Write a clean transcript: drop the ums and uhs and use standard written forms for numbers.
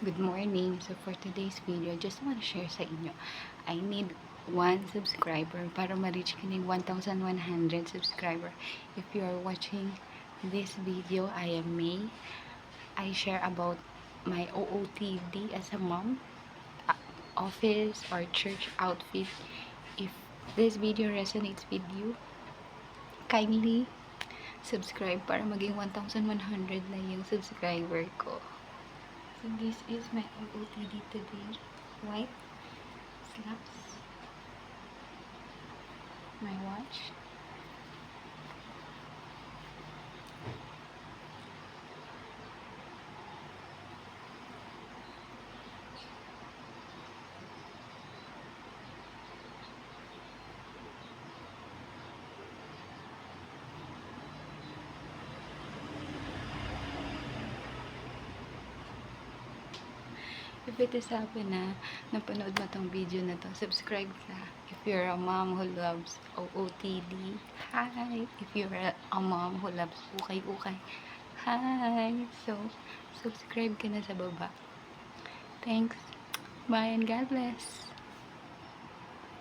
Good morning. So for today's video, just want to share sa inyo. I need 1 subscriber para ma-reach ko ng 1,100 subscriber. If you are watching this video, I am May. I share about my OOTD as a mom, office or church outfit. If this video resonates with you, kindly subscribe para maging 1,100 na yung subscriber ko. So this is my OOTD today. White slacks, my watch, if it is happen na napanood mo tong video na to, subscribe ka. If you're a mom who loves OOTD, hi! If you're a mom who loves ukay-ukay, hi! So, subscribe ka na sa baba. Thanks. Bye and God bless.